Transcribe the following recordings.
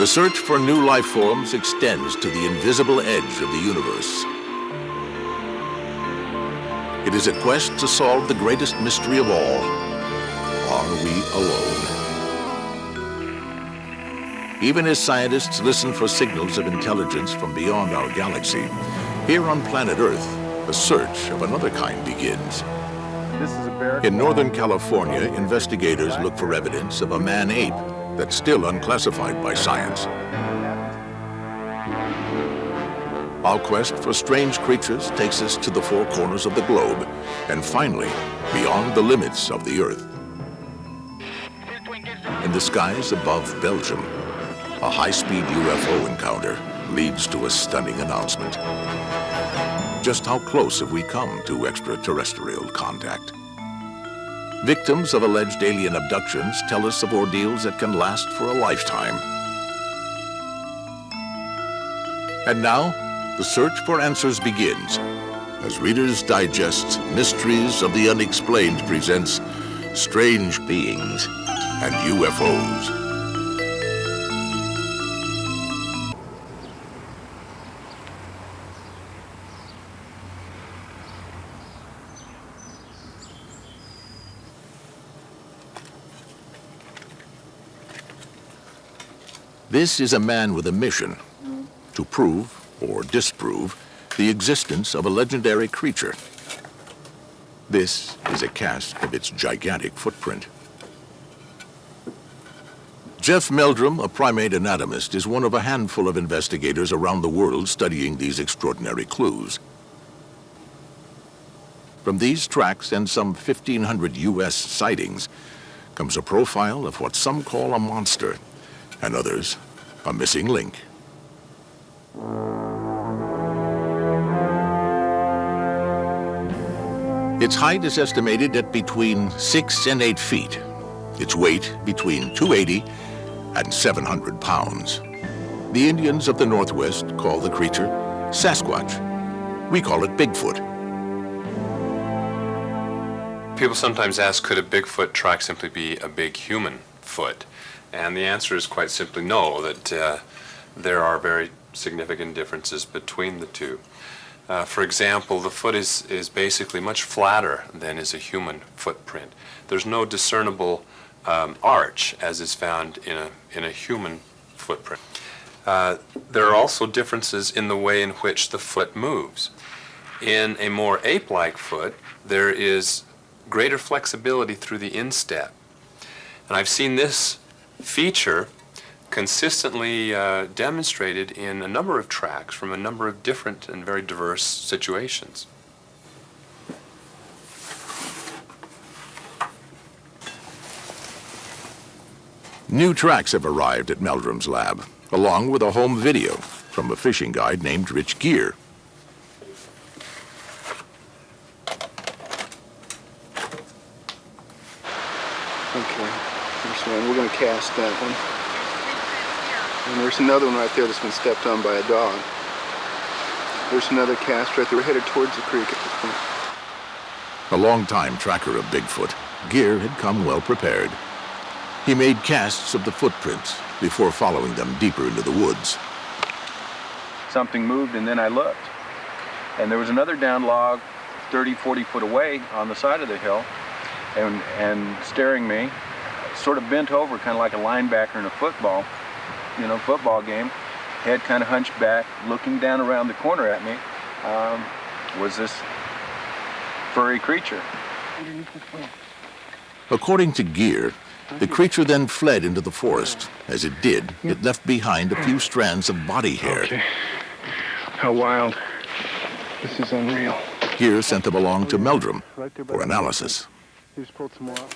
The search for new life forms extends to the invisible edge of the universe. It is a quest to solve the greatest mystery of all. Are we alone? Even as scientists listen for signals of intelligence from beyond our galaxy, here on planet Earth, a search of another kind begins. In Northern California, investigators look for evidence of a man-ape that's still unclassified by science. Our quest for strange creatures takes us to the four corners of the globe, and finally, beyond the limits of the Earth. In the skies above Belgium, a high-speed UFO encounter leads to a stunning announcement. Just how close have we come to extraterrestrial contact? Victims of alleged alien abductions tell us of ordeals that can last for a lifetime. And now, the search for answers begins as Reader's Digest Mysteries of the Unexplained presents Strange Beings and UFOs. This is a man with a mission to prove or disprove the existence of a legendary creature. This is a cast of its gigantic footprint. Jeff Meldrum, a primate anatomist, is one of a handful of investigators around the world studying these extraordinary clues. From these tracks and some 1,500 U.S. sightings comes a profile of what some call a monster, and others a missing link. Its height is estimated at between 6 and 8 feet. Its weight between 280 and 700 pounds. The Indians of the Northwest call the creature Sasquatch. We call it Bigfoot. People sometimes ask, could a Bigfoot track simply be a big human foot? And the answer is quite simply no, that there are very significant differences between the two. For example, the foot is basically much flatter than is a human footprint. There's no discernible arch as is found in a human footprint. There are also differences in the way in which the foot moves. In a more ape-like foot, there is greater flexibility through the instep. And I've seen this feature consistently demonstrated in a number of tracks from a number of different and very diverse situations. New tracks have arrived at Meldrum's lab, along with a home video from a fishing guide named Rich Gear. Okay, first one, we're going to cast that one. And there's another one right there that's been stepped on by a dog. There's another cast right there. We're headed towards the creek at this point. A long-time tracker of Bigfoot, Gear had come well prepared. He made casts of the footprints before following them deeper into the woods. Something moved and then I looked. And there was another down log 30, 40 foot away on the side of the hill and staring me, sort of bent over, kind of like a linebacker in a football game, head kind of hunched back, looking down around the corner at me, was this furry creature. According to Gear, the creature then fled into the forest. As it did, it left behind a few strands of body hair. Okay. How wild. This is unreal. Gear sent them along to Meldrum for analysis. He's pulled some more out.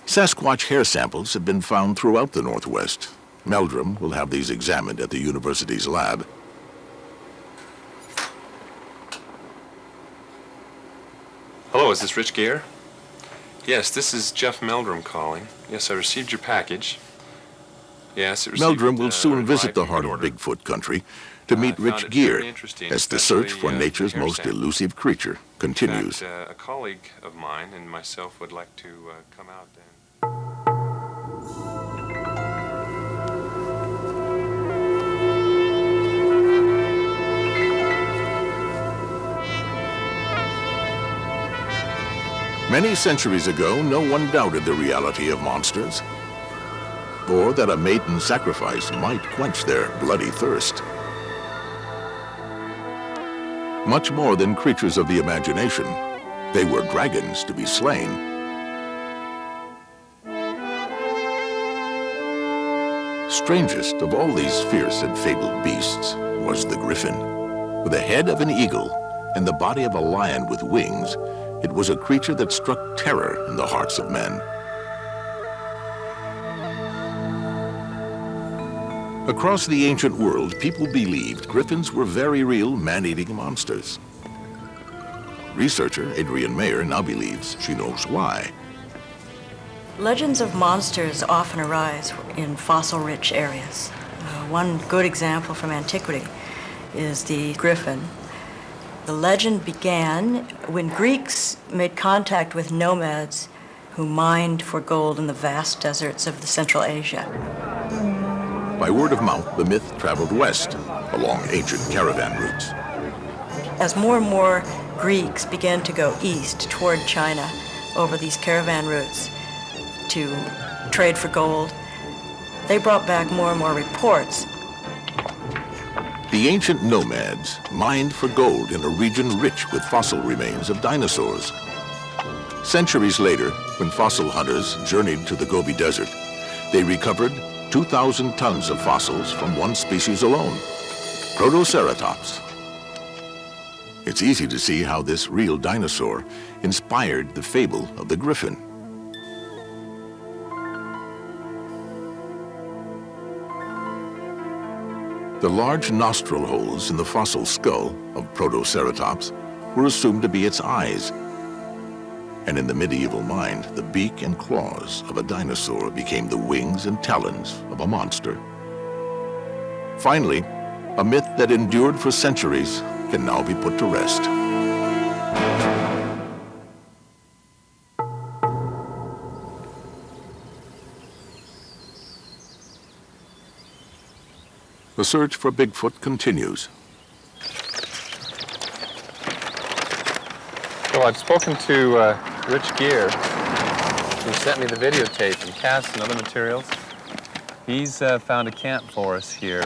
Sasquatch hair samples have been found throughout the Northwest. Meldrum will have these examined at the university's lab. Hello, is this Rich Gear? Yes, this is Jeff Meldrum calling. Yes, I received your package. Yes, it received, Meldrum will soon a visit the reviving heart of order. Bigfoot country to meet I found Rich it Gere very interesting, as the search for especially, nature's hair most sample. elusive creature continues. In fact, a colleague of mine and myself would like to come out and... Many centuries ago, no one doubted the reality of monsters, or that a maiden sacrifice might quench their bloody thirst. Much more than creatures of the imagination, they were dragons to be slain. Strangest of all these fierce and fabled beasts was the griffin. With the head of an eagle and the body of a lion with wings, it was a creature that struck terror in the hearts of men. Across the ancient world, people believed griffins were very real man-eating monsters. Researcher Adrienne Mayer now believes she knows why. Legends of monsters often arise in fossil-rich areas. One good example from antiquity is the griffin. The legend began when Greeks made contact with nomads who mined for gold in the vast deserts of Central Asia. By word of mouth, the myth traveled west along ancient caravan routes. As more and more Greeks began to go east toward China over these caravan routes to trade for gold, they brought back more and more reports. The ancient nomads mined for gold in a region rich with fossil remains of dinosaurs. Centuries later, when fossil hunters journeyed to the Gobi Desert, they recovered 2,000 tons of fossils from one species alone, Protoceratops. It's easy to see how this real dinosaur inspired the fable of the griffin. The large nostril holes in the fossil skull of Protoceratops were assumed to be its eyes. And in the medieval mind, the beak and claws of a dinosaur became the wings and talons of a monster. Finally, a myth that endured for centuries can now be put to rest. The search for Bigfoot continues. Well, I've spoken to Rich Gere, who sent me the videotape and casts and other materials. He's found a camp for us here,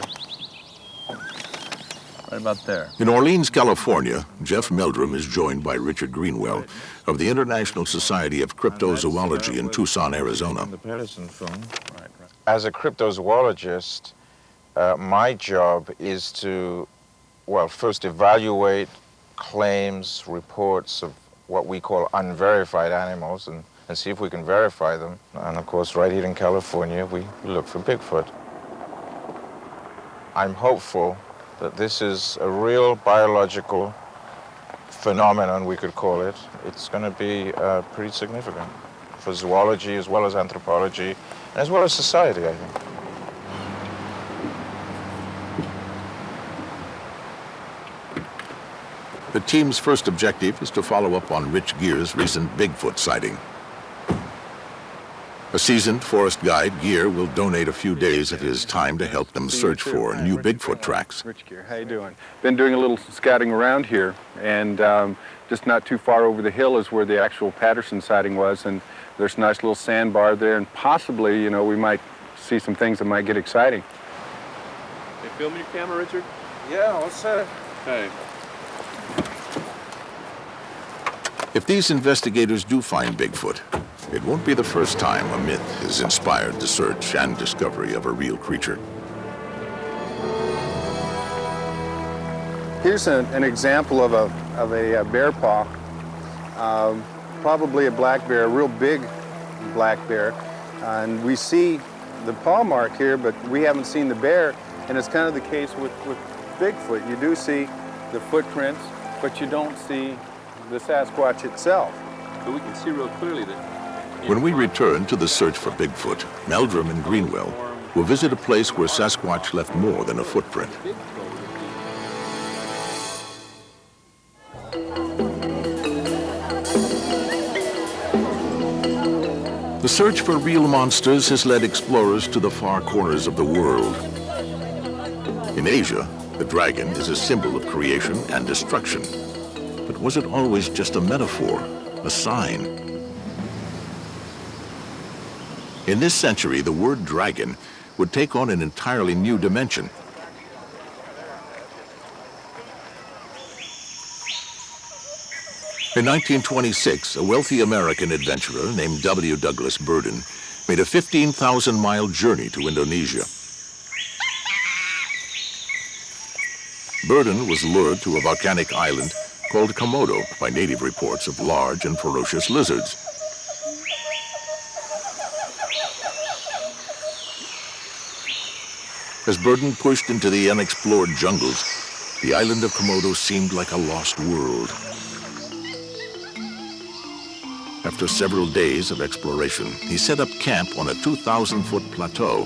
right about there. In Orleans, California, Jeff Meldrum is joined by Richard Greenwell of the International Society of Cryptozoology in Tucson, Arizona. As a cryptozoologist, my job is to, well, first evaluate claims, reports of what we call unverified animals and see if we can verify them. And of course, right here in California, we look for Bigfoot. I'm hopeful that this is a real biological phenomenon, we could call it. It's going to be pretty significant for zoology as well as anthropology, and as well as society, I think. The team's first objective is to follow up on Rich Gere's recent Bigfoot sighting. A seasoned forest guide, Gere will donate a few days of his time to help them search for new Bigfoot tracks. Rich Gere, how you doing? Been doing a little scouting around here, and just not too far over the hill is where the actual Patterson sighting was, and there's a nice little sandbar there, and possibly, you know, we might see some things that might get exciting. You filming your camera, Richard? Yeah, let's Hey. If these investigators do find Bigfoot, it won't be the first time a myth has inspired the search and discovery of a real creature. Here's an example of a bear paw, probably a black bear, a real big black bear. And we see the paw mark here, but we haven't seen the bear. And it's kind of the case with Bigfoot. You do see the footprints, but you don't see the Sasquatch itself. But we can see real clearly that... When we return to the search for Bigfoot, Meldrum and Greenwell will visit a place where Sasquatch left more than a footprint. The search for real monsters has led explorers to the far corners of the world. In Asia, the dragon is a symbol of creation and destruction. But was it always just a metaphor, a sign? In this century, the word dragon would take on an entirely new dimension. In 1926, a wealthy American adventurer named W. Douglas Burden made a 15,000-mile journey to Indonesia. Burden was lured to a volcanic island called Komodo by native reports of large and ferocious lizards. As Burden pushed into the unexplored jungles, the island of Komodo seemed like a lost world. After several days of exploration, he set up camp on a 2,000-foot plateau.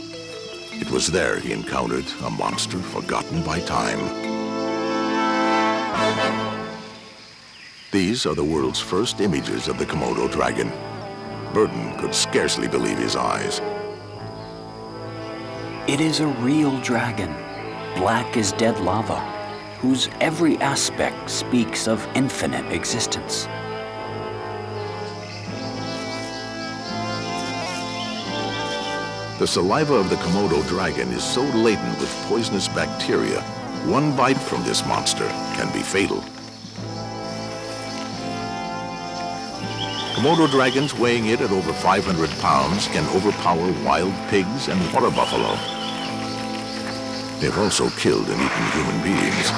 It was there he encountered a monster forgotten by time. These are the world's first images of the Komodo dragon. Burden could scarcely believe his eyes. It is a real dragon, black as dead lava, whose every aspect speaks of infinite existence. The saliva of the Komodo dragon is so laden with poisonous bacteria, one bite from this monster can be fatal. Komodo dragons weighing it at over 500 pounds can overpower wild pigs and water buffalo. They've also killed and eaten human beings.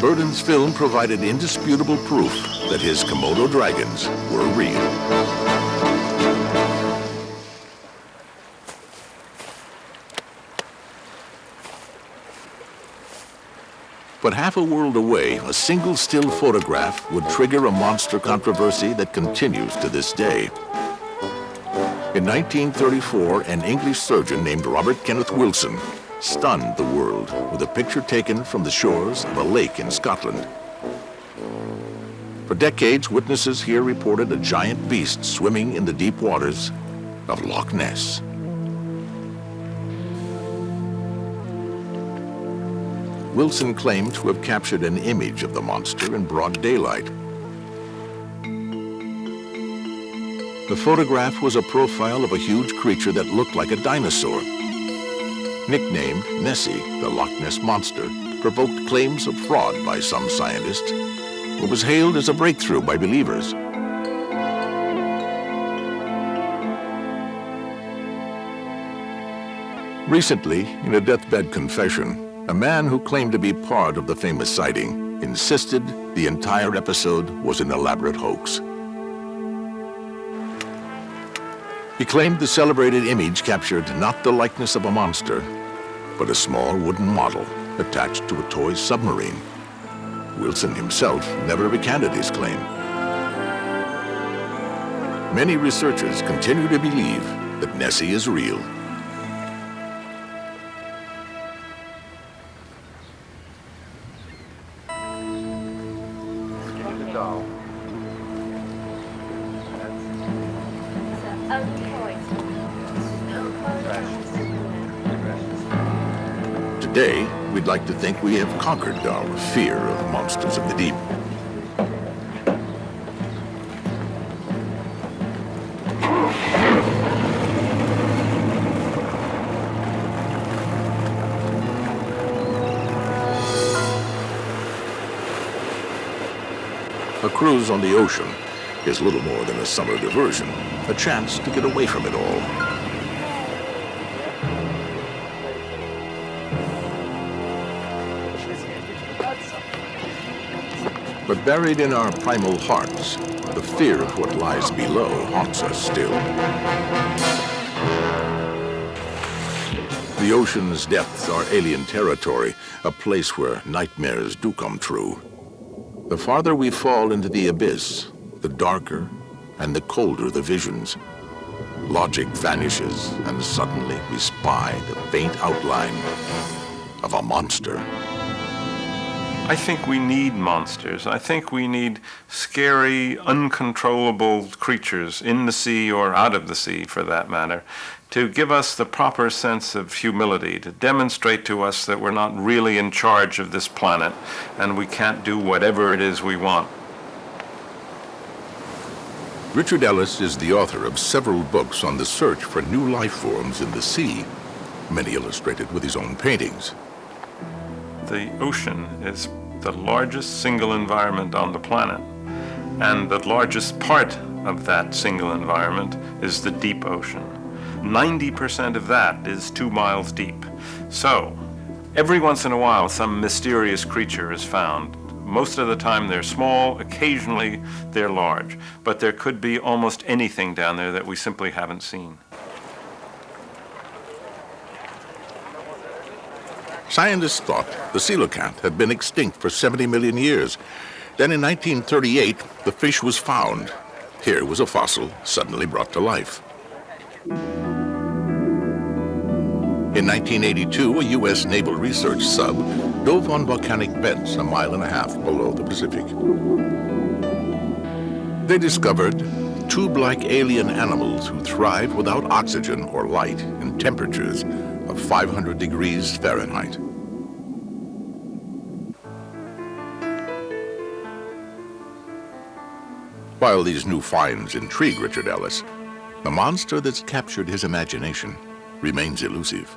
Burden's film provided indisputable proof that his Komodo dragons were real. But half a world away, a single still photograph would trigger a monster controversy that continues to this day. In 1934, an English surgeon named Robert Kenneth Wilson stunned the world with a picture taken from the shores of a lake in Scotland. For decades, witnesses here reported a giant beast swimming in the deep waters of Loch Ness. Wilson claimed to have captured an image of the monster in broad daylight. The photograph was a profile of a huge creature that looked like a dinosaur. Nicknamed Nessie, the Loch Ness Monster, provoked claims of fraud by some scientists, but was hailed as a breakthrough by believers. Recently, in a deathbed confession, a man who claimed to be part of the famous sighting insisted the entire episode was an elaborate hoax. He claimed the celebrated image captured not the likeness of a monster, but a small wooden model attached to a toy submarine. Wilson himself never recanted his claim. Many researchers continue to believe that Nessie is real. Today, we'd like to think we have conquered our fear of monsters of the deep. A cruise on the ocean is little more than a summer diversion, a chance to get away from it all. But buried in our primal hearts, the fear of what lies below haunts us still. The ocean's depths are alien territory, a place where nightmares do come true. The farther we fall into the abyss, the darker and the colder the visions. Logic vanishes, and suddenly we spy the faint outline of a monster. I think we need monsters. I think we need scary, uncontrollable creatures in the sea or out of the sea, for that matter, to give us the proper sense of humility, to demonstrate to us that we're not really in charge of this planet and we can't do whatever it is we want. Richard Ellis is the author of several books on the search for new life forms in the sea, many illustrated with his own paintings. The ocean is the largest single environment on the planet, and the largest part of that single environment is the deep ocean. 90% of that is 2 miles deep. So, every once in a while, some mysterious creature is found. Most of the time they're small, occasionally they're large, but there could be almost anything down there that we simply haven't seen. Scientists thought the coelacanth had been extinct for 70 million years. Then in 1938, the fish was found. Here was a fossil suddenly brought to life. In 1982, a U.S. naval research sub dove on volcanic vents a mile and a half below the Pacific. They discovered tube-like alien animals who thrive without oxygen or light in temperatures of 500 degrees Fahrenheit. While these new finds intrigue Richard Ellis, the monster that's captured his imagination remains elusive.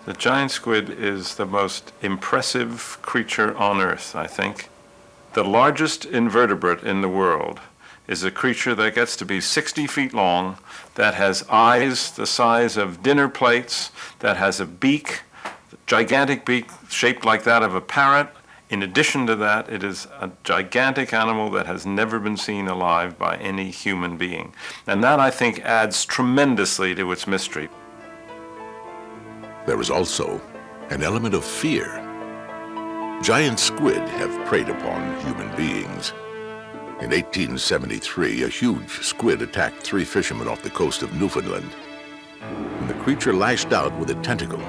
The giant squid is the most impressive creature on Earth, I think. The largest invertebrate in the world is a creature that gets to be 60 feet long, that has eyes the size of dinner plates, that has a beak, a gigantic beak shaped like that of a parrot. In addition to that, it is a gigantic animal that has never been seen alive by any human being. And that, I think, adds tremendously to its mystery. There is also an element of fear. Giant squid have preyed upon human beings. In 1873, a huge squid attacked 3 fishermen off the coast of Newfoundland. When the creature lashed out with a tentacle,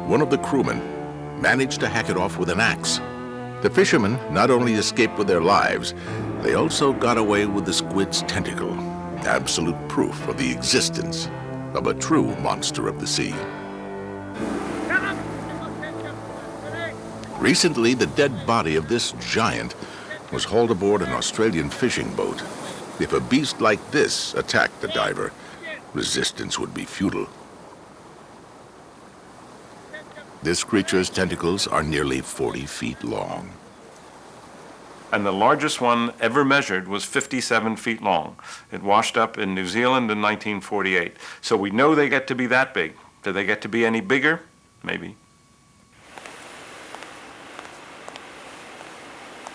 one of the crewmen managed to hack it off with an axe. The fishermen not only escaped with their lives, they also got away with the squid's tentacle, absolute proof of the existence of a true monster of the sea. Recently, the dead body of this giant was hauled aboard an Australian fishing boat. If a beast like this attacked the diver, resistance would be futile. This creature's tentacles are nearly 40 feet long. And the largest one ever measured was 57 feet long. It washed up in New Zealand in 1948. So we know they get to be that big. Do they get to be any bigger? Maybe.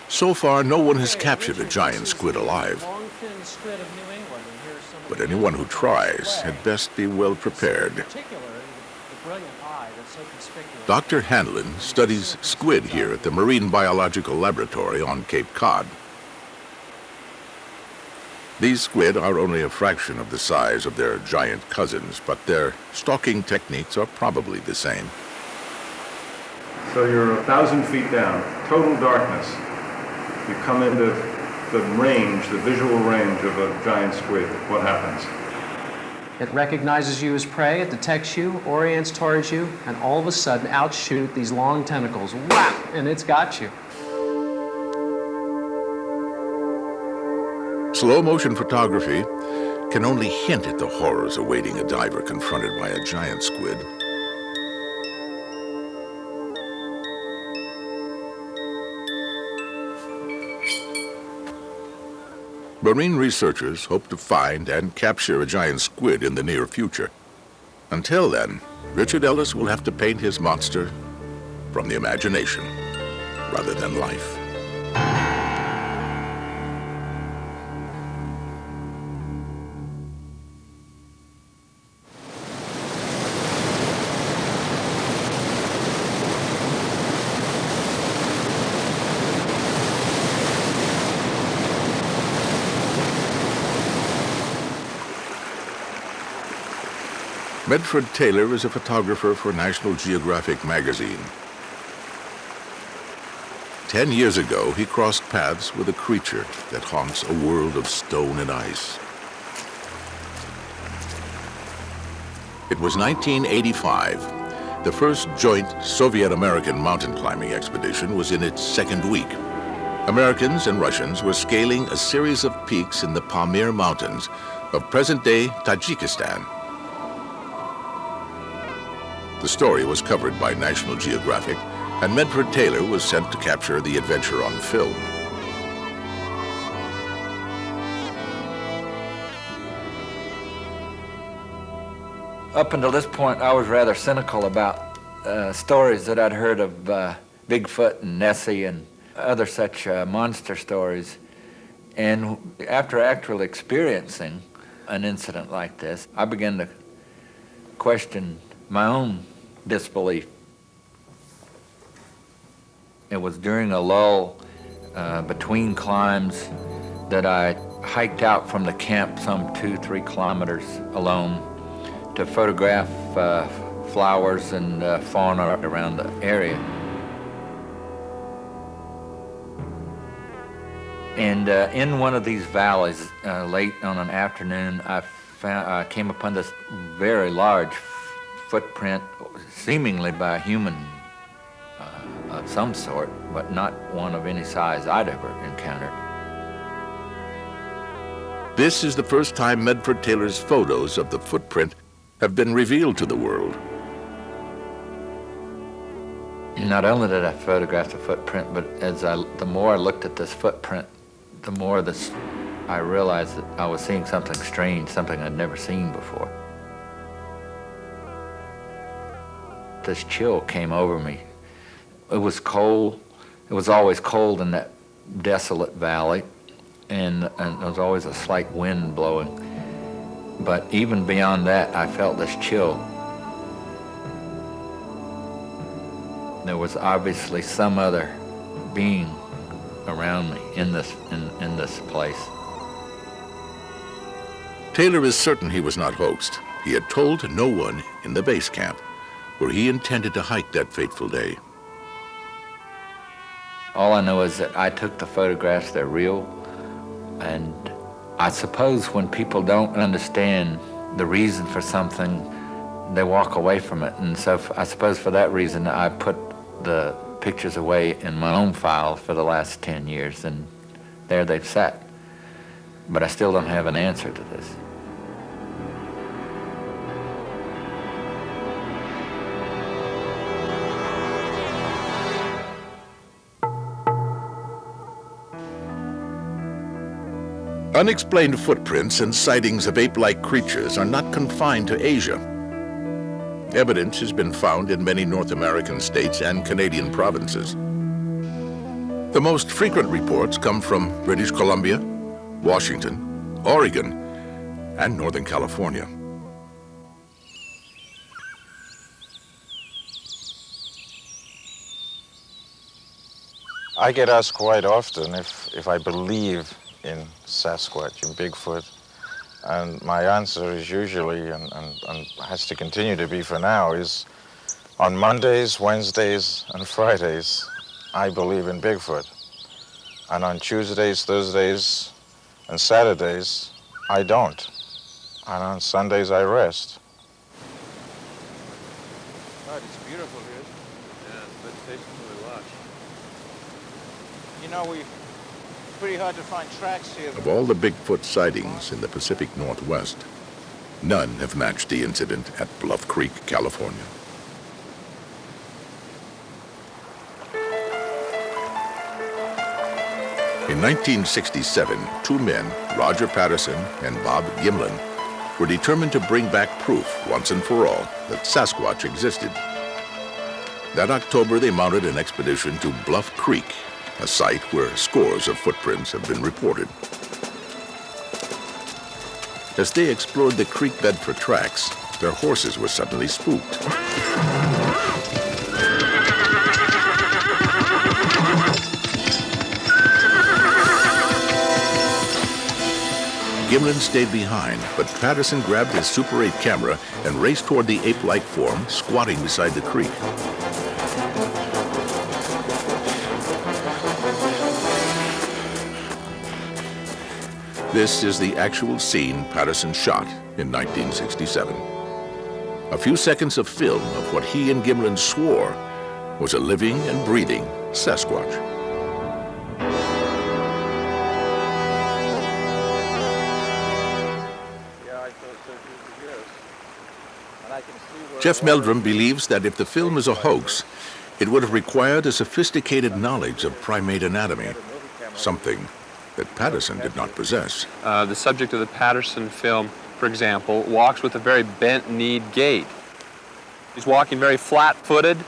So far, no one has captured a giant squid alive. But anyone who tries had best be well prepared. Dr. Hanlon studies squid here at the Marine Biological Laboratory on Cape Cod. These squid are only a fraction of the size of their giant cousins, but their stalking techniques are probably the same. So you're 1,000 feet down, total darkness. You come into the range, the visual range of a giant squid. What happens? It recognizes you as prey, it detects you, orients towards you, and all of a sudden outshoot these long tentacles. Whap! And it's got you. Slow motion photography can only hint at the horrors awaiting a diver confronted by a giant squid. Marine researchers hope to find and capture a giant squid in the near future. Until then, Richard Ellis will have to paint his monster from the imagination rather than life. Medford Taylor is a photographer for National Geographic magazine. 10 years ago, he crossed paths with a creature that haunts a world of stone and ice. It was 1985. The first joint Soviet-American mountain climbing expedition was in its second week. Americans and Russians were scaling a series of peaks in the Pamir Mountains of present-day Tajikistan. The story was covered by National Geographic, and Medford Taylor was sent to capture the adventure on film. Up until this point, I was rather cynical about stories that I'd heard of Bigfoot and Nessie and other such monster stories. And after actually experiencing an incident like this, I began to question my own disbelief. It was during a lull between climbs that I hiked out from the camp some 2-3 kilometers alone to photograph flowers and fauna around the area. And in one of these valleys, late on an afternoon, I came upon this very large footprint, seemingly by a human of some sort, but not one of any size I'd ever encountered. This is the first time Medford Taylor's photos of the footprint have been revealed to the world. Not only did I photograph the footprint, but the more I looked at this footprint, the more I realized that I was seeing something strange, something I'd never seen before. This chill came over me. It was cold. It was always cold in that desolate valley, and there was always a slight wind blowing. But even beyond that, I felt this chill. There was obviously some other being around me in this place. Taylor is certain he was not hoaxed. He had told no one in the base camp where he intended to hike that fateful day. All I know is that I took the photographs, they're real, and I suppose when people don't understand the reason for something, they walk away from it. And so I suppose for that reason, I put the pictures away in my own file for the last 10 years, and there they've sat. But I still don't have an answer to this. Unexplained footprints and sightings of ape-like creatures are not confined to Asia. Evidence has been found in many North American states and Canadian provinces. The most frequent reports come from British Columbia, Washington, Oregon, and Northern California. I get asked quite often if I believe in Sasquatch, in Bigfoot, and my answer is usually, and has to continue to be for now, is on Mondays, Wednesdays, and Fridays, I believe in Bigfoot. And on Tuesdays, Thursdays, and Saturdays, I don't. And on Sundays, I rest. God, it's beautiful here. Yeah, meditation's really lush. You know, pretty hard to find tracks here. Of all the Bigfoot sightings in the Pacific Northwest, none have matched the incident at Bluff Creek, California. In 1967, two men, Roger Patterson and Bob Gimlin, were determined to bring back proof once and for all that Sasquatch existed. That October, they mounted an expedition to Bluff Creek, a site where scores of footprints have been reported. As they explored the creek bed for tracks, their horses were suddenly spooked. Gimlin stayed behind, but Patterson grabbed his Super 8 camera and raced toward the ape-like form squatting beside the creek. This is the actual scene Patterson shot in 1967. A few seconds of film of what he and Gimlin swore was a living and breathing Sasquatch. Jeff Meldrum believes that if the film is a hoax, it would have required a sophisticated knowledge of primate anatomy, something that Patterson did not possess. The subject of the Patterson film, for example, walks with a very bent-kneed gait. He's walking very flat-footed.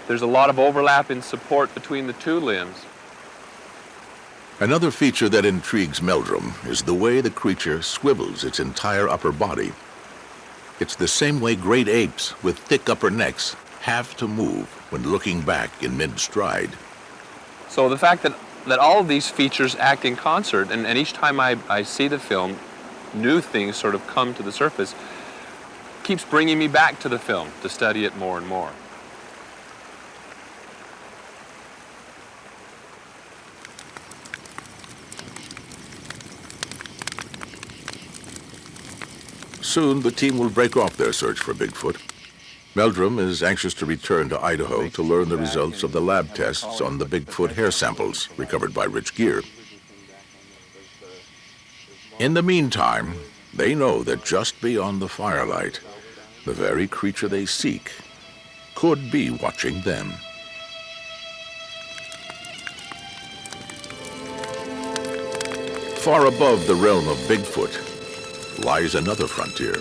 There's a lot of overlap in support between the two limbs. Another feature that intrigues Meldrum is the way the creature swivels its entire upper body. It's the same way great apes with thick upper necks have to move when looking back in mid-stride. So the fact that all of these features act in concert, and each time I see the film, new things sort of come to the surface, keeps bringing me back to the film to study it more and more. Soon, the team will break off their search for Bigfoot. Meldrum is anxious to return to Idaho to learn the results of the lab tests on the Bigfoot hair samples recovered by Rich Gere. In the meantime, they know that just beyond the firelight, the very creature they seek could be watching them. Far above the realm of Bigfoot lies another frontier.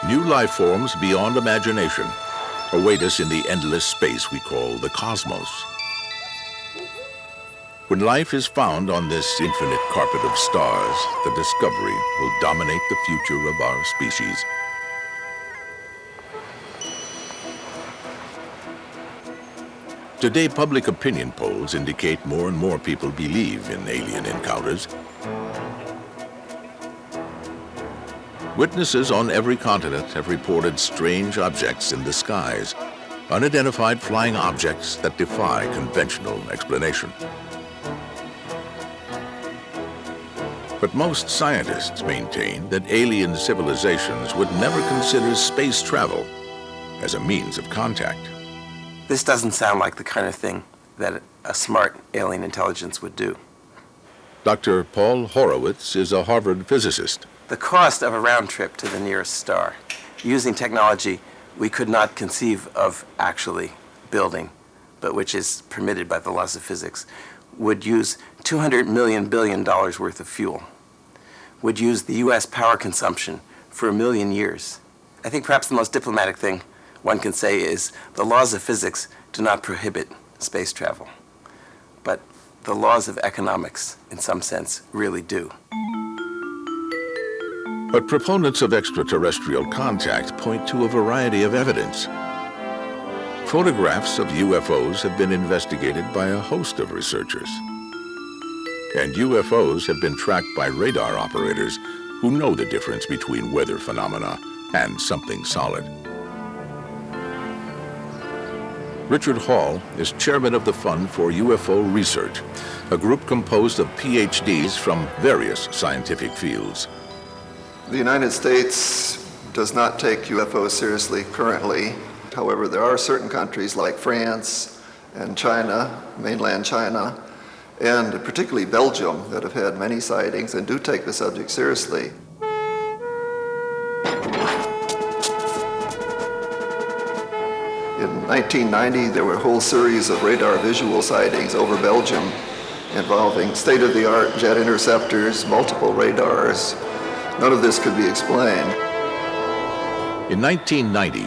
New life forms beyond imagination await us in the endless space we call the cosmos. When life is found on this infinite carpet of stars, the discovery will dominate the future of our species. Today, public opinion polls indicate more and more people believe in alien encounters. Witnesses on every continent have reported strange objects in the skies, unidentified flying objects that defy conventional explanation. But most scientists maintain that alien civilizations would never consider space travel as a means of contact. This doesn't sound like the kind of thing that a smart alien intelligence would do. Dr. Paul Horowitz is a Harvard physicist. The cost of a round trip to the nearest star, using technology we could not conceive of actually building, but which is permitted by the laws of physics, would use $200 billion worth of fuel, would use the U.S. power consumption for 1 million years. I think perhaps the most diplomatic thing one can say is the laws of physics do not prohibit space travel, but the laws of economics, in some sense, really do. But proponents of extraterrestrial contact point to a variety of evidence. Photographs of UFOs have been investigated by a host of researchers. And UFOs have been tracked by radar operators who know the difference between weather phenomena and something solid. Richard Hall is chairman of the Fund for UFO Research, a group composed of PhDs from various scientific fields. The United States does not take UFOs seriously currently. However, there are certain countries like France and China, mainland China, and particularly Belgium, that have had many sightings and do take the subject seriously. In 1990, there were a whole series of radar visual sightings over Belgium involving state-of-the-art jet interceptors, multiple radars. None of this could be explained. In 1990,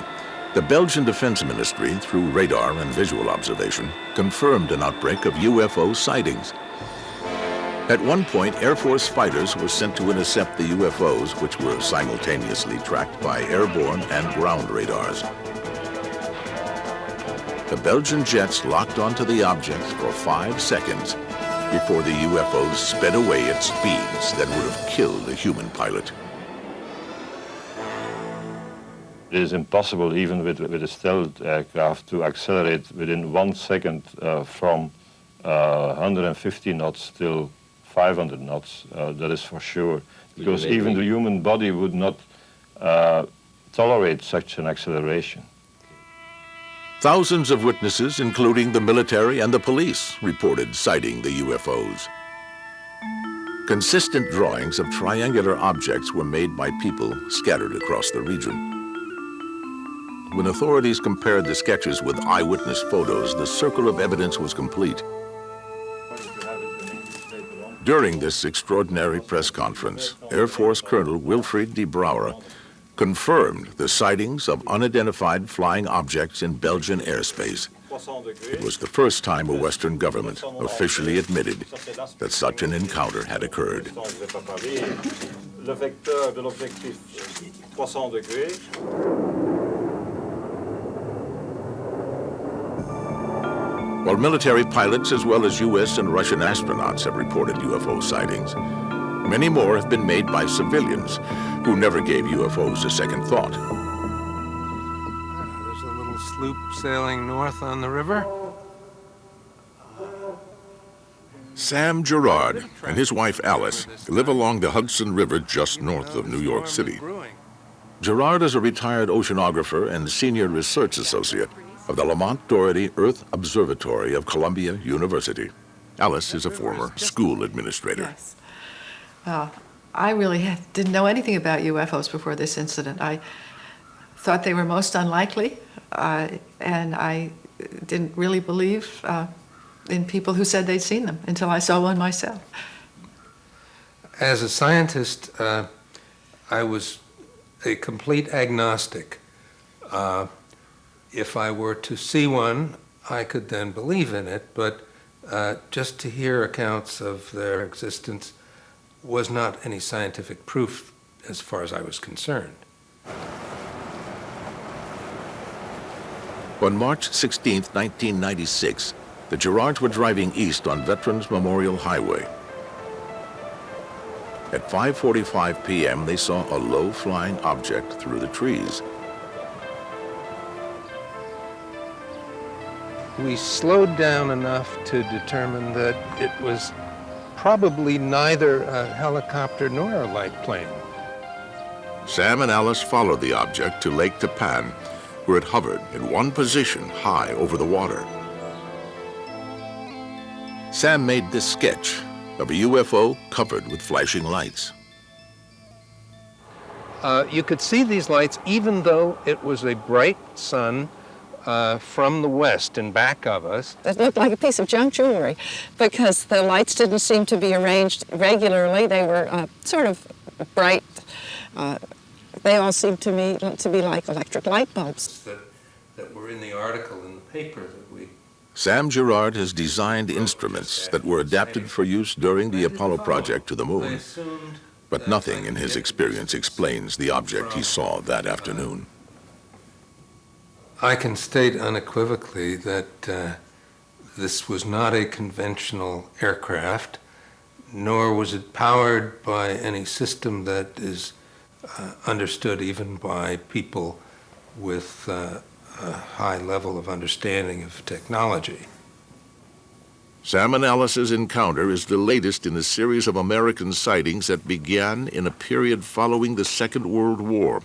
the Belgian Defense Ministry, through radar and visual observation, confirmed an outbreak of UFO sightings. At one point, Air Force fighters were sent to intercept the UFOs, which were simultaneously tracked by airborne and ground radars. The Belgian jets locked onto the objects for 5 seconds before the UFOs sped away at speeds that would have killed a human pilot. It is impossible, even with a stealth aircraft, to accelerate within 1 second from 150 knots till 500 knots. That is for sure, because even the human body would not tolerate such an acceleration. Thousands of witnesses, including the military and the police, reported sighting the UFOs. Consistent drawings of triangular objects were made by people scattered across the region. When authorities compared the sketches with eyewitness photos, the circle of evidence was complete. During this extraordinary press conference, Air Force Colonel Wilfried de Brouwer confirmed the sightings of unidentified flying objects in Belgian airspace. It was the first time a Western government officially admitted that such an encounter had occurred. While military pilots as well as U.S. and Russian astronauts have reported UFO sightings, many more have been made by civilians who never gave UFOs a second thought. There's a little sloop sailing north on the river. Sam Gerard and his wife Alice live along the Hudson River just north of New York City. Gerard is a retired oceanographer and senior research associate of the Lamont Doherty Earth Observatory of Columbia University. Alice is a former school administrator. Yes. Well, I really didn't know anything about UFOs before this incident. I thought they were most unlikely, and I didn't really believe in people who said they'd seen them until I saw one myself. As a scientist, I was a complete agnostic. If I were to see one, I could then believe in it, but just to hear accounts of their existence was not any scientific proof as far as I was concerned. On March 16, 1996, the Gerards were driving east on Veterans Memorial Highway. At 5:45 p.m., they saw a low-flying object through the trees. We slowed down enough to determine that it was probably neither a helicopter nor a light plane. Sam and Alice followed the object to Lake Tapan, where it hovered in one position high over the water. Sam made this sketch of a UFO covered with flashing lights. You could see these lights even though it was a bright sun from the west and back of us. It looked like a piece of junk jewelry because the lights didn't seem to be arranged regularly. They were sort of bright. They all seemed to me to be like electric light bulbs. That were in the article in the paper that we... Sam Gerard has designed instruments that were adapted for use during the Apollo project to the moon, but nothing in his experience explains the object he saw that afternoon. I can state unequivocally that this was not a conventional aircraft, nor was it powered by any system that is understood even by people with a high level of understanding of technology. Sam and Alice's encounter is the latest in a series of American sightings that began in a period following the Second World War.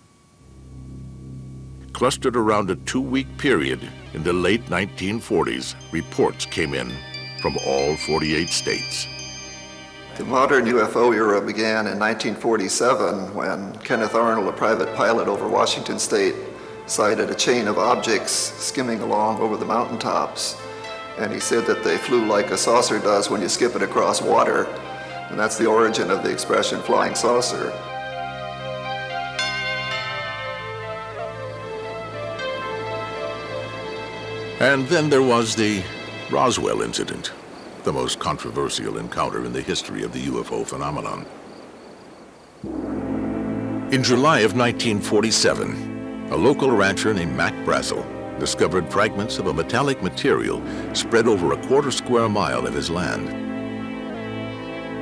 Clustered around a 2-week period in the late 1940s, reports came in from all 48 states. The modern UFO era began in 1947 when Kenneth Arnold, a private pilot over Washington State, sighted a chain of objects skimming along over the mountaintops. And he said that they flew like a saucer does when you skip it across water. And that's the origin of the expression flying saucer. And then there was the Roswell incident, the most controversial encounter in the history of the UFO phenomenon. In July of 1947, a local rancher named Mac Brazel discovered fragments of a metallic material spread over a 1/4 square mile of his land.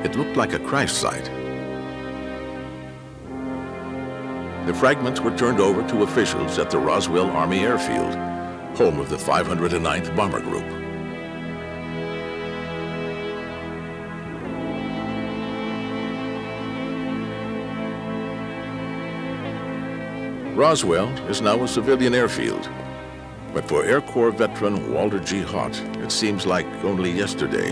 It looked like a crash site. The fragments were turned over to officials at the Roswell Army Airfield, home of the 509th Bomber Group. Roswell is now a civilian airfield, but for Air Corps veteran Walter G. Haught, it seems like only yesterday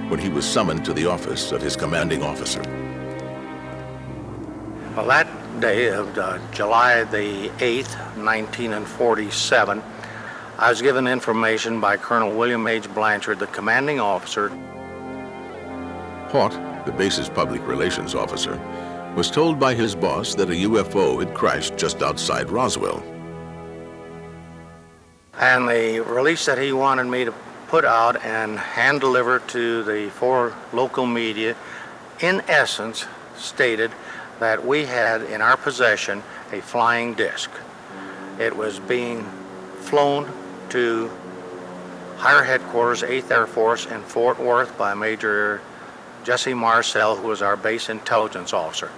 when he was summoned to the office of his commanding officer. Well, that day of July the 8th, 1947, I was given information by Colonel William H. Blanchard, the commanding officer. Haught, the base's public relations officer, was told by his boss that a UFO had crashed just outside Roswell. And the release that he wanted me to put out and hand deliver to the 4 local media, in essence, stated that we had in our possession a flying disc. It was being flown to higher headquarters, 8th Air Force in Fort Worth by Major Jesse Marcel, who was our base intelligence officer.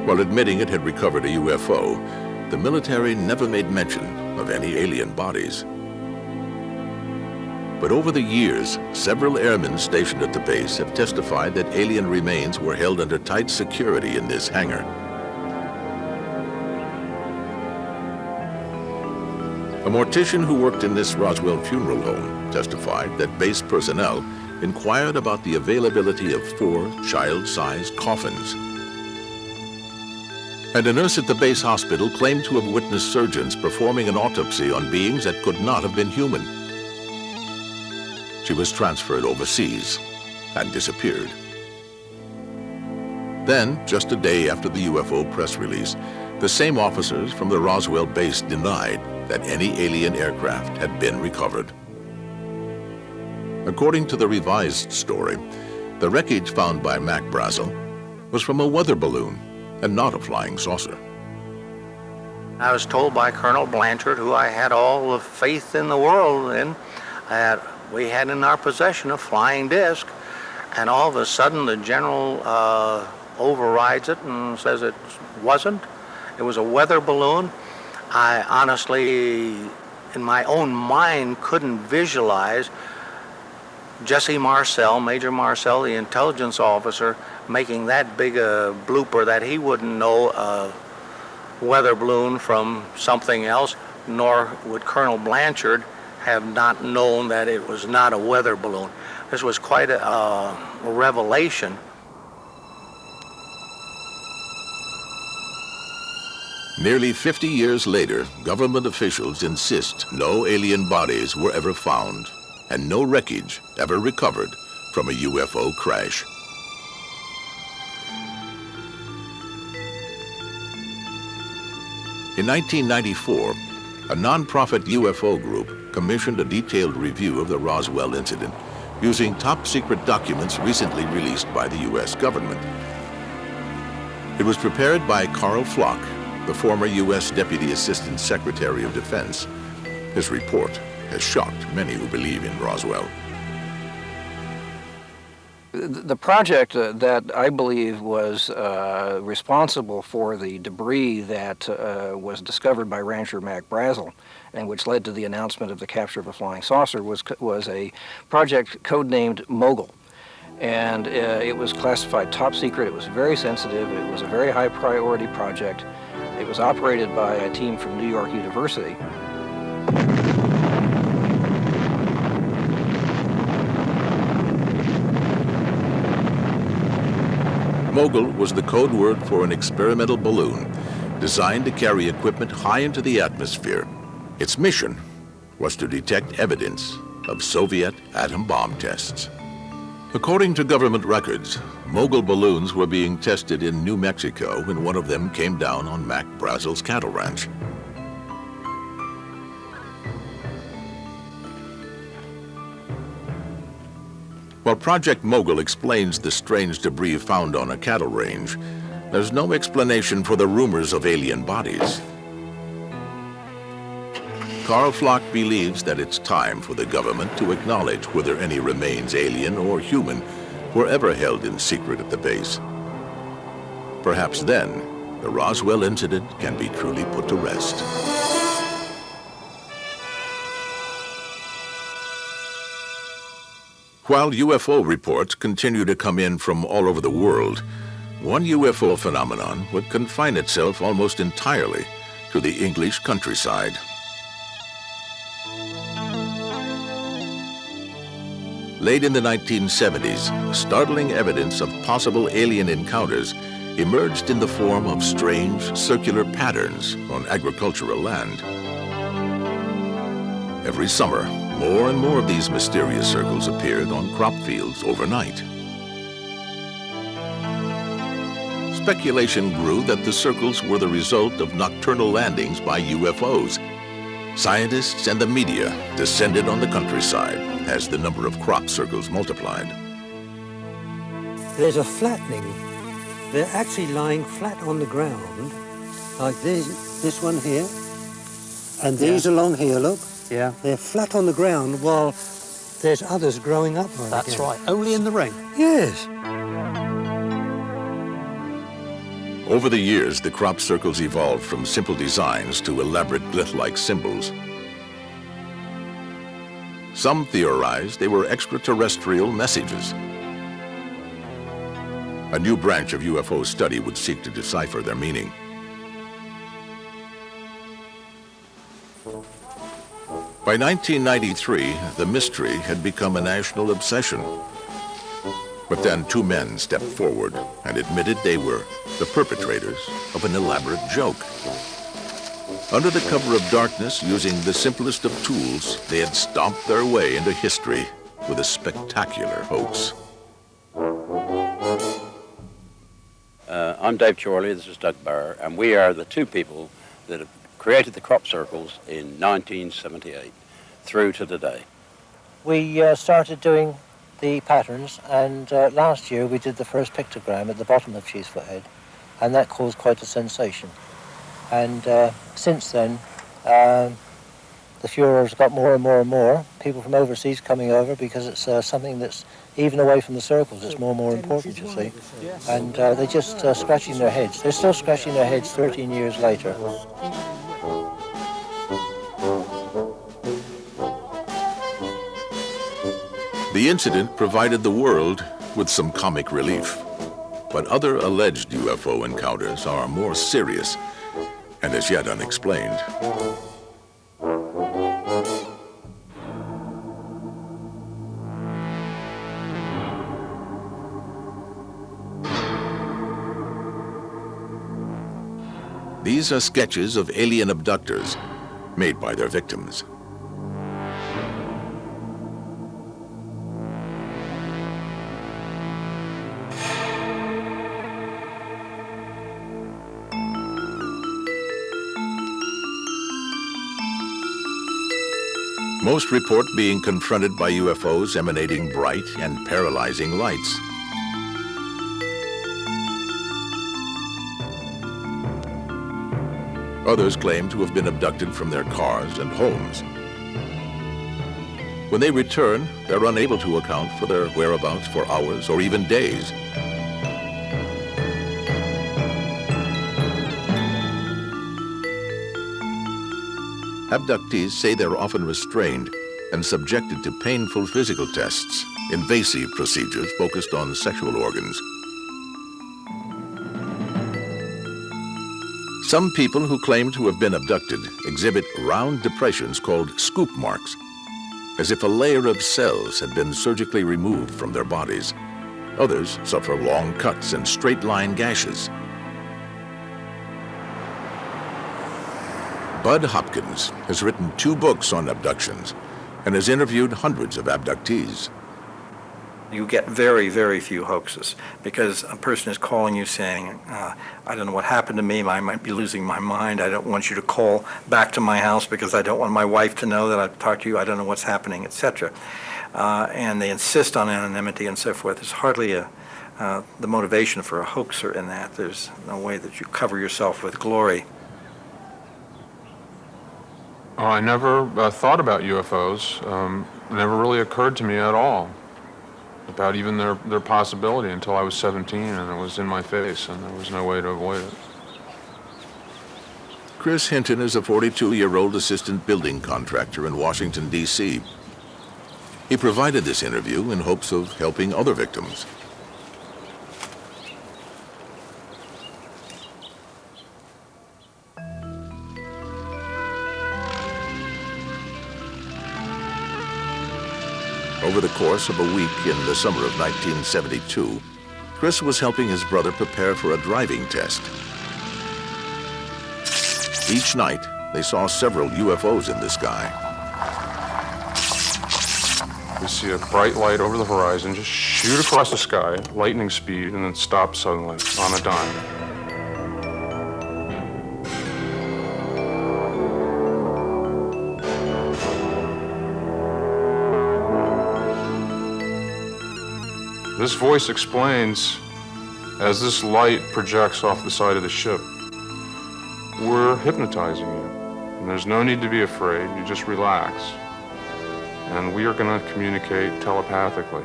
While admitting it had recovered a UFO, the military never made mention of any alien bodies. But over the years, several airmen stationed at the base have testified that alien remains were held under tight security in this hangar. A mortician who worked in this Roswell funeral home testified that base personnel inquired about the availability of 4 child-sized coffins. And a nurse at the base hospital claimed to have witnessed surgeons performing an autopsy on beings that could not have been human. She was transferred overseas and disappeared. Then, just a day after the UFO press release, the same officers from the Roswell base denied that any alien aircraft had been recovered. According to the revised story, the wreckage found by Mac Brazel was from a weather balloon and not a flying saucer. I was told by Colonel Blanchard, who I had all the faith in the world in, that we had in our possession a flying disc, and all of a sudden the general overrides it and says it wasn't. It was a weather balloon. I honestly, in my own mind, couldn't visualize Jesse Marcel, Major Marcel, the intelligence officer, making that big a blooper that he wouldn't know a weather balloon from something else, nor would Colonel Blanchard have not known that it was not a weather balloon. This was quite a revelation. Nearly 50 years later, government officials insist no alien bodies were ever found and no wreckage ever recovered from a UFO crash. In 1994, a non-profit UFO group commissioned a detailed review of the Roswell incident using top-secret documents recently released by the U.S. government. It was prepared by Carl Flock, the former U.S. Deputy Assistant Secretary of Defense. His report has shocked many who believe in Roswell. The project that I believe was responsible for the debris that was discovered by Rancher Mac Brazel, and which led to the announcement of the capture of a flying saucer, was a project codenamed Mogul. And it was classified top secret. It was very sensitive. It was a very high priority project. It was operated by a team from New York University. Mogul was the code word for an experimental balloon designed to carry equipment high into the atmosphere. Its mission was to detect evidence of Soviet atom bomb tests. According to government records, Mogul balloons were being tested in New Mexico when one of them came down on Mac Brazel's cattle ranch. While Project Mogul explains the strange debris found on a cattle range, there's no explanation for the rumors of alien bodies. Carl Flock believes that it's time for the government to acknowledge whether any remains, alien or human, were ever held in secret at the base. Perhaps then, the Roswell incident can be truly put to rest. While UFO reports continue to come in from all over the world, one UFO phenomenon would confine itself almost entirely to the English countryside. Late in the 1970s, startling evidence of possible alien encounters emerged in the form of strange circular patterns on agricultural land. Every summer, more and more of these mysterious circles appeared on crop fields overnight. Speculation grew that the circles were the result of nocturnal landings by UFOs. Scientists and the media descended on the countryside as the number of crop circles multiplied. There's a flattening. They're actually lying flat on the ground, like this one here, and these along here, look. Yeah. They're flat on the ground while there's others growing up right That's again. right. Only in the ring. Yes. Over the years, the crop circles evolved from simple designs to elaborate glyph-like symbols. Some theorized they were extraterrestrial messages. A new branch of UFO study would seek to decipher their meaning. By 1993, the mystery had become a national obsession. But then two men stepped forward and admitted they were the perpetrators of an elaborate joke. Under the cover of darkness, using the simplest of tools, they had stomped their way into history with a spectacular hoax. I'm Dave Chorley, this is Doug Barr, and we are the two people that have created the crop circles in 1978 through to today. We started doing the patterns, and last year we did the first pictogram at the bottom of Cheesefoot Head, and that caused quite a sensation. And since then, the furor's got more and more and more. People from overseas coming over because it's something that's even away from the circles. It's more and more important, you see. And they're just scratching their heads. They're still scratching their heads 13 years later. The incident provided the world with some comic relief, but other alleged UFO encounters are more serious and as yet unexplained. These are sketches of alien abductors made by their victims. Most report being confronted by UFOs emanating bright and paralyzing lights. Others claim to have been abducted from their cars and homes. When they return, they're unable to account for their whereabouts for hours or even days. Abductees say they're often restrained and subjected to painful physical tests, invasive procedures focused on sexual organs. Some people who claim to have been abducted exhibit round depressions called scoop marks, as if a layer of cells had been surgically removed from their bodies. Others suffer long cuts and straight-line gashes. Bud Hopkins has written 2 books on abductions and has interviewed hundreds of abductees. You get very, very few hoaxes because a person is calling you saying, I don't know what happened to me, I might be losing my mind, I don't want you to call back to my house because I don't want my wife to know that I've talked to you, I don't know what's happening, etc. And they insist on anonymity and so forth. There's hardly the motivation for a hoaxer in that. There's no way that you cover yourself with glory. Oh, I never thought about UFOs. It never really occurred to me at all about even their possibility until I was 17 and it was in my face and there was no way to avoid it. Chris Hinton is a 42-year-old assistant building contractor in Washington, D.C. He provided this interview in hopes of helping other victims. Over the course of a week in the summer of 1972, Chris was helping his brother prepare for a driving test. Each night, they saw several UFOs in the sky. We see a bright light over the horizon just shoot across the sky, lightning speed, and then stop suddenly on a dime. This voice explains, as this light projects off the side of the ship, we're hypnotizing you. And there's no need to be afraid, you just relax. And we are going to communicate telepathically.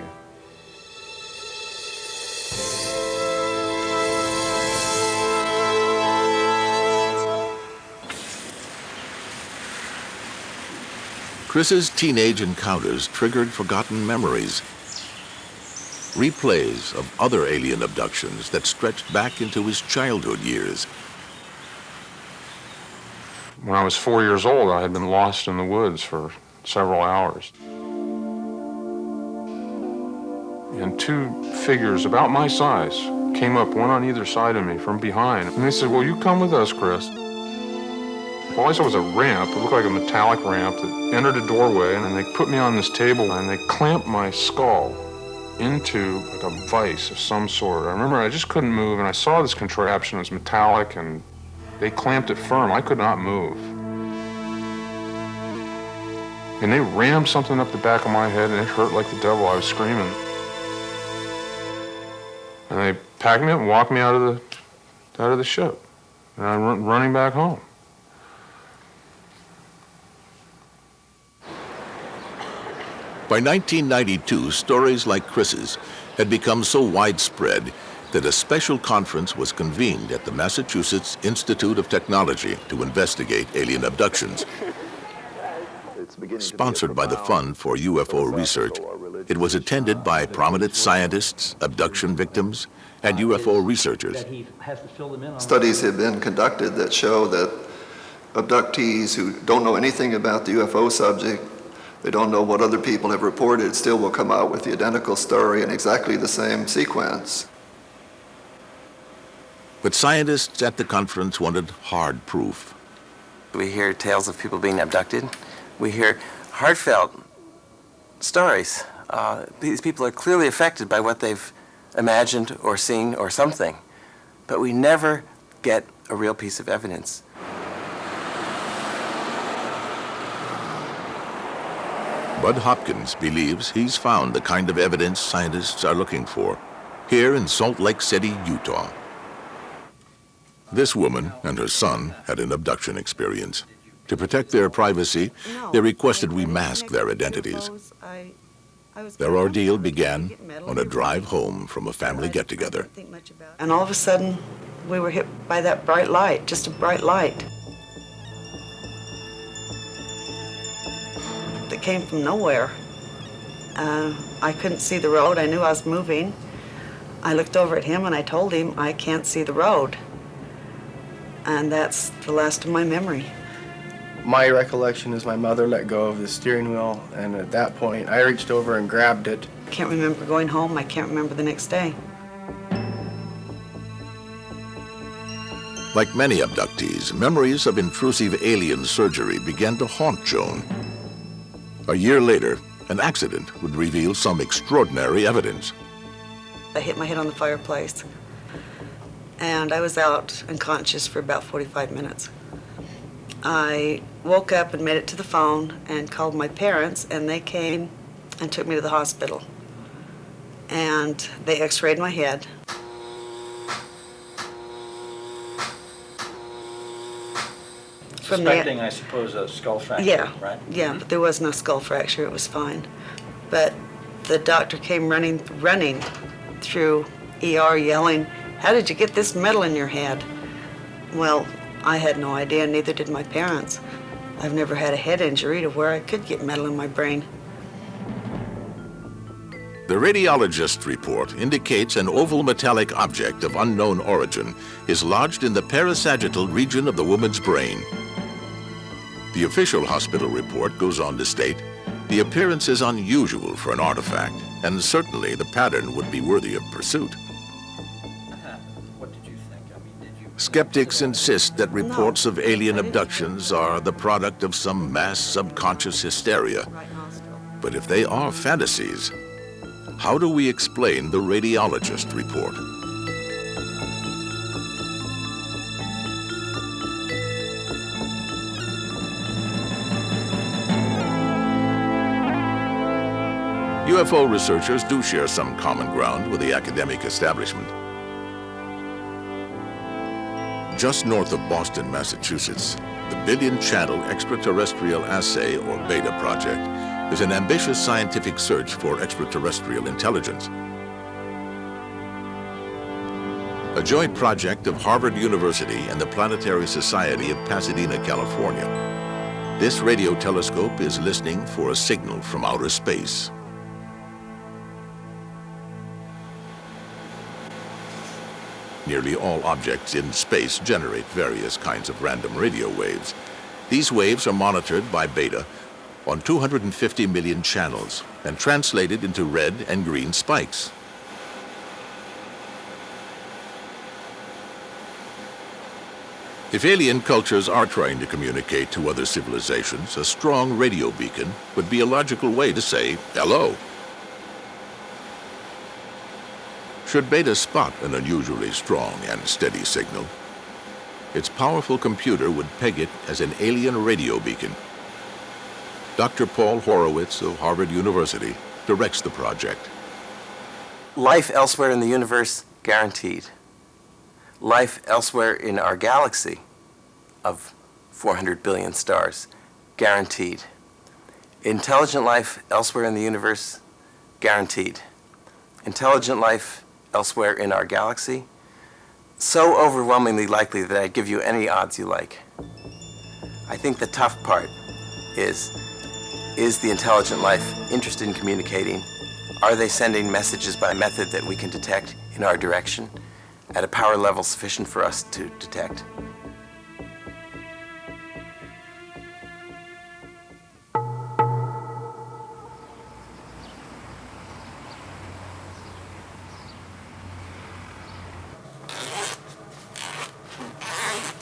Chris's teenage encounters triggered forgotten memories. Replays of other alien abductions that stretched back into his childhood years. When I was 4 years old, I had been lost in the woods for several hours. And two figures about my size came up, one on either side of me from behind. And they said, "Well, you come with us, Chris." All I saw was a ramp. It looked like a metallic ramp that entered a doorway, and they put me on this table, and they clamped my skull into like a vise of some sort. I remember I just couldn't move, and I saw this contraption. It was metallic, and they clamped it firm. I could not move. And they rammed something up the back of my head, and it hurt like the devil. I was screaming. And they packed me up and walked me out of the ship. And I'm running back home. By 1992, stories like Chris's had become so widespread that a special conference was convened at the Massachusetts Institute of Technology to investigate alien abductions. Sponsored by the Fund for UFO Research, it was attended by prominent scientists, abduction victims, and UFO researchers. Studies have been conducted that show that abductees who don't know anything about the UFO subject, they don't know what other people have reported, still will come out with the identical story in exactly the same sequence. But scientists at the conference wanted hard proof. We hear tales of people being abducted. We hear heartfelt stories. These people are clearly affected by what they've imagined or seen or something, but we never get a real piece of evidence. Bud Hopkins believes he's found the kind of evidence scientists are looking for here in Salt Lake City, Utah. This woman and her son had an abduction experience. To protect their privacy, they requested we mask their identities. Their ordeal began on a drive home from a family get-together. And all of a sudden, we were hit by that bright light, just a bright light. That came from nowhere. I couldn't see the road. I knew I was moving. I looked over at him and I told him, I can't see the road. And that's the last of my memory. My recollection is my mother let go of the steering wheel, and at that point, I reached over and grabbed it. I can't remember going home. I can't remember the next day. Like many abductees, memories of intrusive alien surgery began to haunt Joan. A year later, an accident would reveal some extraordinary evidence. I hit my head on the fireplace, and I was out unconscious for about 45 minutes. I woke up and made it to the phone and called my parents, and they came and took me to the hospital. And they x-rayed my head. from Suspecting, I suppose, a skull fracture, yeah, right? yeah, but there was no skull fracture. It was fine. But the doctor came running through ER yelling, "How did you get this metal in your head?" Well, I had no idea, neither did my parents. I've never had a head injury to where I could get metal in my brain. The radiologist's report indicates an oval metallic object of unknown origin is lodged in the parasagittal region of the woman's brain. The official hospital report goes on to state, the appearance is unusual for an artifact, and certainly the pattern would be worthy of pursuit. What did you think? I mean, did you... Skeptics insist that reports of alien abductions are the product of some mass subconscious hysteria. But if they are fantasies, how do we explain the radiologist report? UFO researchers do share some common ground with the academic establishment. Just north of Boston, Massachusetts, the Billion-Channel Extraterrestrial Assay, or BETA project, is an ambitious scientific search for extraterrestrial intelligence. A joint project of Harvard University and the Planetary Society of Pasadena, California. This radio telescope is listening for a signal from outer space. Nearly all objects in space generate various kinds of random radio waves. These waves are monitored by BETA on 250 million channels and translated into red and green spikes. If alien cultures are trying to communicate to other civilizations, a strong radio beacon would be a logical way to say hello. Should BETA spot an unusually strong and steady signal, its powerful computer would peg it as an alien radio beacon. Dr. Paul Horowitz of Harvard University directs the project. Life elsewhere in the universe, guaranteed. Life elsewhere in our galaxy of 400 billion stars, guaranteed. Intelligent life elsewhere in the universe, guaranteed. Intelligent life elsewhere in our galaxy, so overwhelmingly likely that I'd give you any odds you like. I think the tough part is the intelligent life interested in communicating? Are they sending messages by a method that we can detect in our direction at a power level sufficient for us to detect?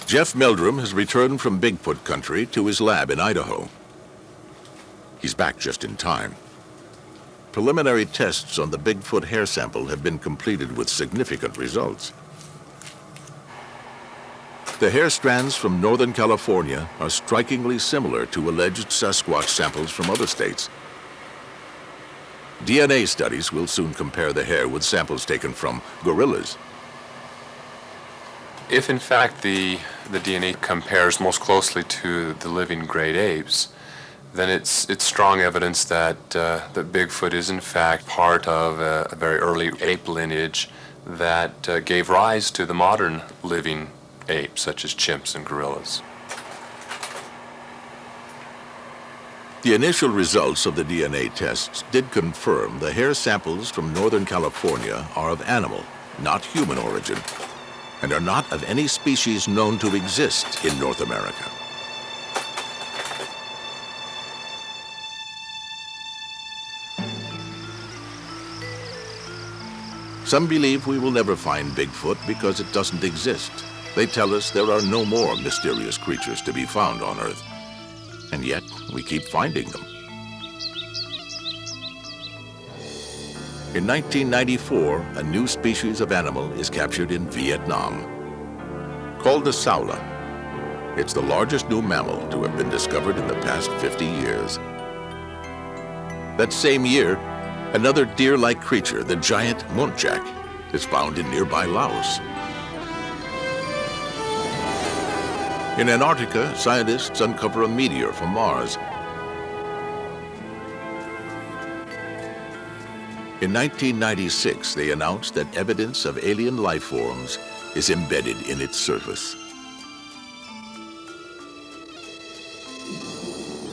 Jeff Meldrum has returned from Bigfoot country to his lab in Idaho. He's back just in time. Preliminary tests on the Bigfoot hair sample have been completed with significant results. The hair strands from Northern California are strikingly similar to alleged Sasquatch samples from other states. DNA studies will soon compare the hair with samples taken from gorillas. If in fact the DNA compares most closely to the living great apes, then it's strong evidence that that Bigfoot is in fact part of a very early ape lineage that gave rise to the modern living apes, such as chimps and gorillas. The initial results of the DNA tests did confirm the hair samples from Northern California are of animal, not human origin, and are not of any species known to exist in North America. Some believe we will never find Bigfoot because it doesn't exist. They tell us there are no more mysterious creatures to be found on Earth. And yet, we keep finding them. In 1994, a new species of animal is captured in Vietnam. Called the saula, it's the largest new mammal to have been discovered in the past 50 years. That same year, another deer-like creature, the giant muntjac, is found in nearby Laos. In Antarctica, scientists uncover a meteor from Mars. In 1996, they announced that evidence of alien life forms is embedded in its surface.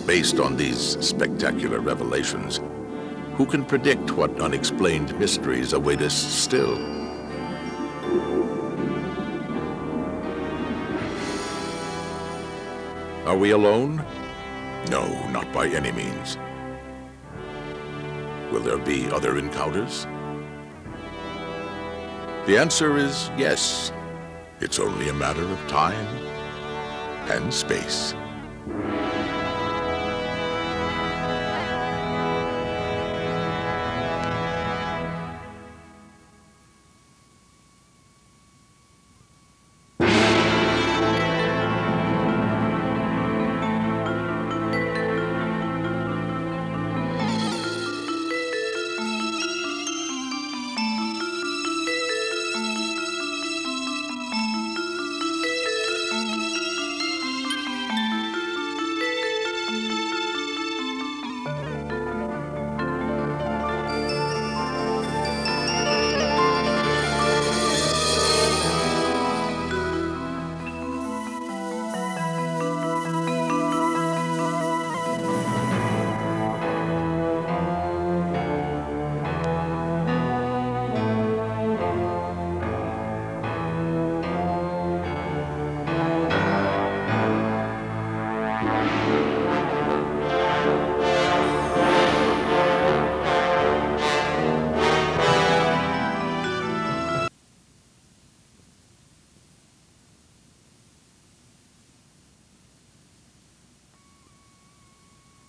Based on these spectacular revelations, who can predict what unexplained mysteries await us still? Are we alone? No, not by any means. Will there be other encounters? The answer is yes. It's only a matter of time and space.